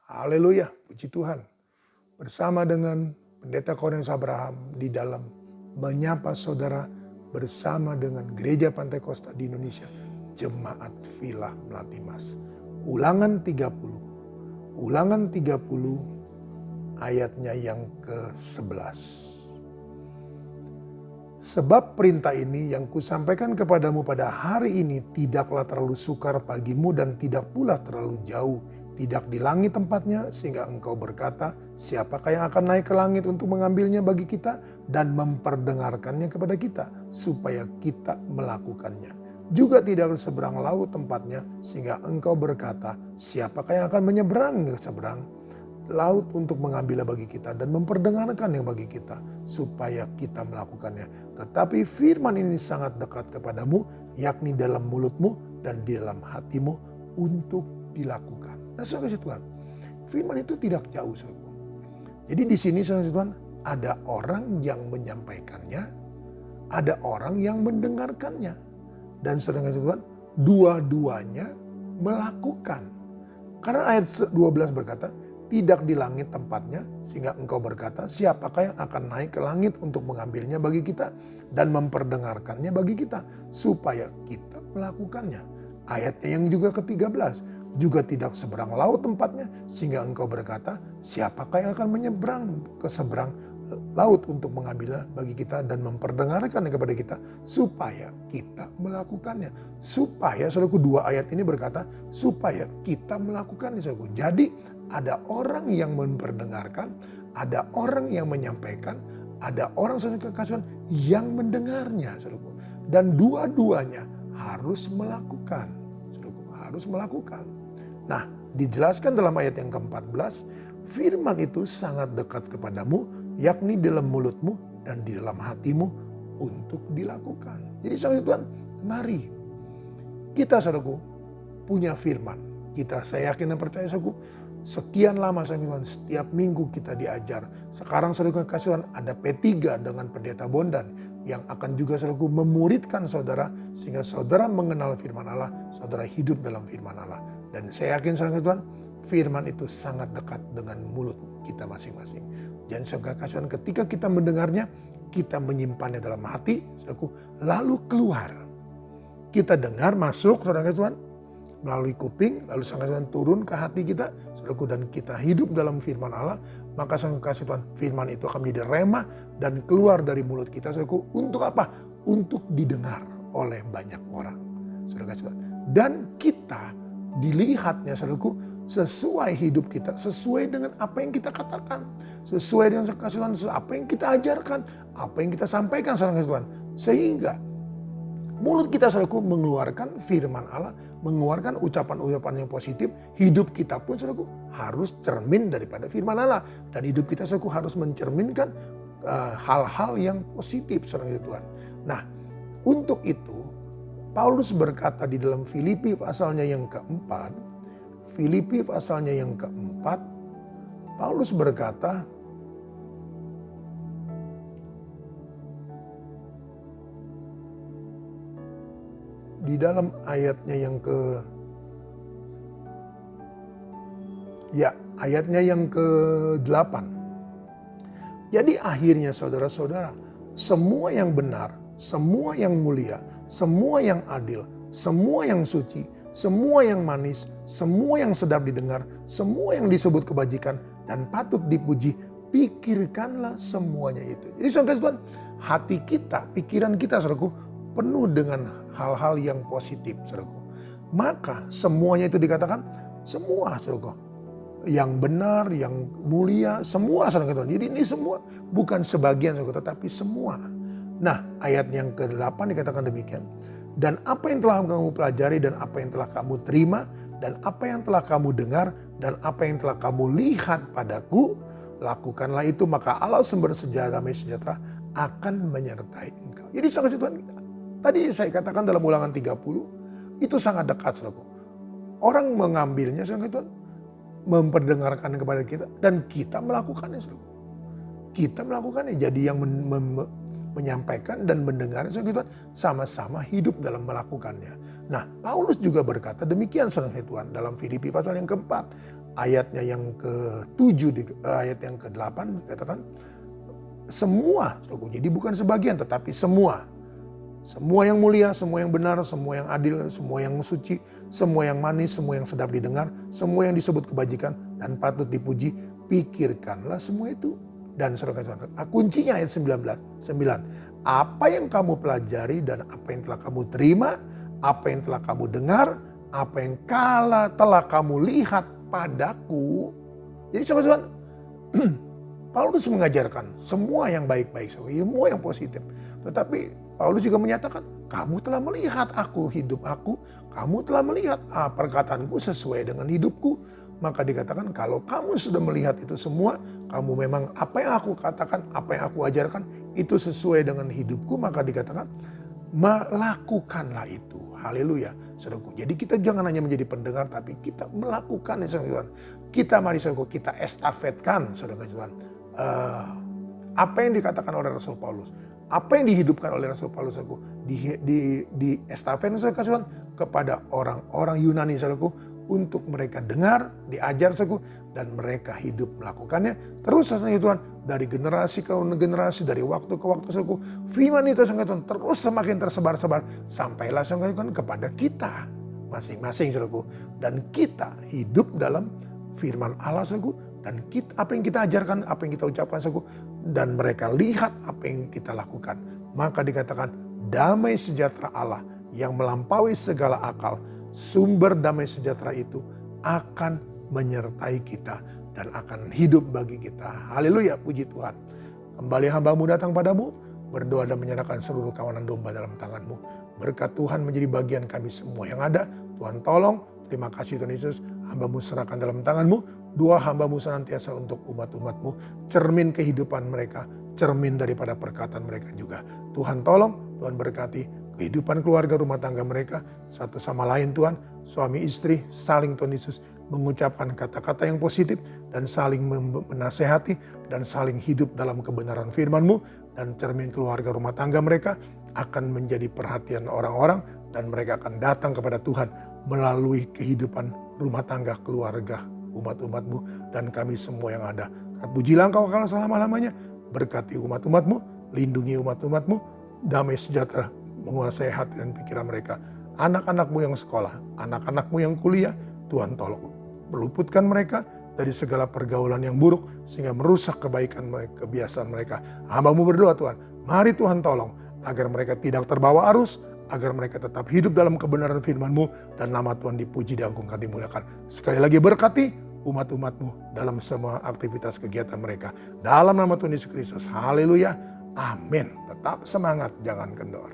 Haleluya, puji Tuhan. Bersama dengan Pendeta Cornelius Abraham di dalam menyapa saudara bersama dengan Gereja Pantai Kosta di Indonesia, Jemaat Villa Melati Mas. Ulangan 30 ayatnya yang ke-11. Sebab perintah ini yang kusampaikan kepadamu pada hari ini tidaklah terlalu sukar bagimu dan tidak pula terlalu jauh. Tidak di langit tempatnya sehingga engkau berkata, siapakah yang akan naik ke langit untuk mengambilnya bagi kita dan memperdengarkannya kepada kita supaya kita melakukannya. Juga tidak di seberang laut tempatnya sehingga engkau berkata, siapakah yang akan menyeberang ke seberang laut untuk mengambilnya bagi kita dan memperdengarkannya bagi kita supaya kita melakukannya. Tetapi firman ini sangat dekat kepadamu, yakni dalam mulutmu dan di dalam hatimu untuk dilakukan. Nah, saudara Tuhan, firman itu tidak jauh, saudara. Jadi di sini saudara Tuhan, ada orang yang menyampaikannya, ada orang yang mendengarkannya. Dan saudara Tuhan, dua-duanya melakukan. Karena ayat 12 berkata, tidak di langit tempatnya sehingga engkau berkata, siapakah yang akan naik ke langit untuk mengambilnya bagi kita dan memperdengarkannya bagi kita supaya kita melakukannya. Ayatnya yang juga ke-13, juga tidak seberang laut tempatnya sehingga engkau berkata, siapakah yang akan menyeberang ke seberang laut untuk mengambilnya bagi kita dan memperdengarkannya kepada kita supaya kita melakukannya. Supaya, saudaraku, dua ayat ini berkata supaya kita melakukannya, saudaraku. Jadi ada orang yang memperdengarkan, ada orang yang menyampaikan, ada orang saudara kekasih yang mendengarnya, saudaraku. Dan dua-duanya harus melakukan, saudaraku, harus melakukan. Nah, dijelaskan dalam ayat yang ke-14, firman itu sangat dekat kepadamu, yakni dalam mulutmu dan di dalam hatimu untuk dilakukan. Jadi saudara Tuhan, mari kita, saudaraku, punya firman. Saya yakin dan percaya, saudaraku, sekian lama saudara Tuhan, setiap minggu kita diajar. Sekarang saudara kasih Tuhan, ada P3 dengan Pendeta Bondan yang akan juga saudaraku memuridkan saudara sehingga saudara mengenal firman Allah, saudara hidup dalam firman Allah. Dan saya yakin saudara Tuhan, firman itu sangat dekat dengan mulut kita masing-masing. Dan saudara kasih Tuhan, ketika kita mendengarnya, kita menyimpannya dalam hati, saudaraku, lalu keluar. Kita dengar masuk, saudara Tuhan, melalui kuping, lalu saudara Tuhan turun ke hati kita, saudaraku, dan kita hidup dalam firman Allah, maka saudara kasih Tuhan, firman itu akan menjadi rema dan keluar dari mulut kita, saudaraku, untuk apa? Untuk didengar oleh banyak orang, saudara kasih Tuhan. Dan kita dilihatnya, saudaraku, sesuai hidup kita, sesuai dengan apa yang kita katakan, sesuai dengan kasih Tuhan, apa yang kita ajarkan, apa yang kita sampaikan, saudara kasih Tuhan, sehingga mulut kita, saudaraku, mengeluarkan firman Allah, mengeluarkan ucapan-ucapan yang positif. Hidup kita pun, saudaraku, harus cermin daripada firman Allah. Dan hidup kita, saudaraku, harus mencerminkan hal-hal yang positif, saudara Tuhan. Nah, untuk itu, Paulus berkata di dalam Filipi pasalnya yang keempat, Paulus berkata, di dalam ayatnya yang ke-8. Jadi akhirnya saudara-saudara, semua yang benar, semua yang mulia, semua yang adil, semua yang suci, semua yang manis, semua yang sedap didengar, semua yang disebut kebajikan dan patut dipuji, pikirkanlah semuanya itu. Jadi saudara Tuhan, hati kita, pikiran kita, saudaraku, penuh dengan hal-hal yang positif, saudaraku. Maka semuanya itu dikatakan, semua, saudaraku, yang benar, yang mulia, semua, saudara Tuhan. Jadi ini semua, bukan sebagian, saudara, tetapi semua. Nah, ayat yang ke-8 dikatakan demikian. Dan apa yang telah kamu pelajari dan apa yang telah kamu terima dan apa yang telah kamu dengar dan apa yang telah kamu lihat padaku, lakukanlah itu, maka Allah sumber damai sejahtera akan menyertai engkau. Jadi saudara Tuhan, tadi saya katakan dalam Ulangan 30, itu sangat dekat, saudara. Orang mengambilnya, saudara Tuhan, memperdengarkan kepada kita dan kita melakukannya, saudara. Kita melakukannya, jadi yang menyampaikan dan mendengarnya, saudara Tuhan, sama-sama hidup dalam melakukannya. Nah, Paulus juga berkata demikian, saudara Tuhan, dalam Filipi pasal yang keempat, ayatnya yang ke-7, ayat yang ke-8 dikatakan semua, jadi bukan sebagian tetapi semua. Semua yang mulia, semua yang benar, semua yang adil, semua yang suci, semua yang manis, semua yang sedap didengar, semua yang disebut kebajikan dan patut dipuji, pikirkanlah semua itu. Dan saudara-saudara, kuncinya ayat 9. Apa yang kamu pelajari dan apa yang telah kamu terima, apa yang telah kamu dengar, apa yang telah kamu lihat padaku. Jadi saudara-saudara, Paulus mengajarkan semua yang baik-baik, semua yang positif. Tetapi Paulus juga menyatakan, kamu telah melihat aku, hidup aku, kamu telah melihat perkataanku sesuai dengan hidupku. Maka dikatakan kalau kamu sudah melihat itu semua, kamu memang apa yang aku katakan, apa yang aku ajarkan, itu sesuai dengan hidupku. Maka dikatakan melakukanlah itu. Haleluya. Saudaraku, jadi kita jangan hanya menjadi pendengar, tapi kita melakukan. Kita mari saudaraku, kita estafetkan saudaraku. Apa yang dikatakan oleh Rasul Paulus. Apa yang dihidupkan oleh Rasul Paulus di estafet kepada orang-orang Yunani saudaraku, untuk mereka dengar, diajar saudaraku, dan mereka hidup melakukannya. Terus saudara Tuhan, dari generasi ke generasi, dari waktu ke waktu saudaraku, firman itu saudara Tuhan terus semakin tersebar-sebar sampailah saudara Tuhan kepada kita masing-masing saudaraku, dan kita hidup dalam firman Allah saudaraku. Dan apa yang kita ajarkan, apa yang kita ucapkan saudaraku, dan mereka lihat apa yang kita lakukan. Maka dikatakan damai sejahtera Allah yang melampaui segala akal, sumber damai sejahtera itu akan menyertai kita dan akan hidup bagi kita. Haleluya, puji Tuhan. Kembali hamba-Mu datang padamu, berdoa dan menyerahkan seluruh kawanan domba dalam tangan-Mu. Berkat Tuhan menjadi bagian kami semua yang ada. Tuhan tolong, terima kasih Tuhan Yesus, hamba-Mu serahkan dalam tangan-Mu. Doa hamba-Mu senantiasa untuk umat-umat-Mu, cermin kehidupan mereka, cermin daripada perkataan mereka juga. Tuhan tolong, Tuhan berkati kehidupan keluarga rumah tangga mereka, satu sama lain Tuhan, suami istri saling Tuhan Yesus mengucapkan kata-kata yang positif dan saling menasehati dan saling hidup dalam kebenaran firman-Mu, dan cermin keluarga rumah tangga mereka akan menjadi perhatian orang-orang dan mereka akan datang kepada Tuhan melalui kehidupan rumah tangga, keluarga, umat-umat-Mu dan kami semua yang ada. Pujilah Engkau kalau selama-lamanya, berkati umat-umat-Mu, lindungi umat-umat-Mu, damai sejahtera menguasai hati dan pikiran mereka. Anak-anak-Mu yang sekolah, anak-anak-Mu yang kuliah, Tuhan tolong meluputkan mereka dari segala pergaulan yang buruk sehingga merusak kebaikan mereka, kebiasaan mereka. Hamba-Mu berdoa Tuhan, mari Tuhan tolong agar mereka tidak terbawa arus, agar mereka tetap hidup dalam kebenaran firman-Mu dan nama Tuhan dipuji, diagungkan, dimuliakan. Sekali lagi berkati umat-umat-Mu dalam semua aktivitas kegiatan mereka. Dalam nama Tuhan Yesus Kristus, haleluya, amin. Tetap semangat, jangan kendor.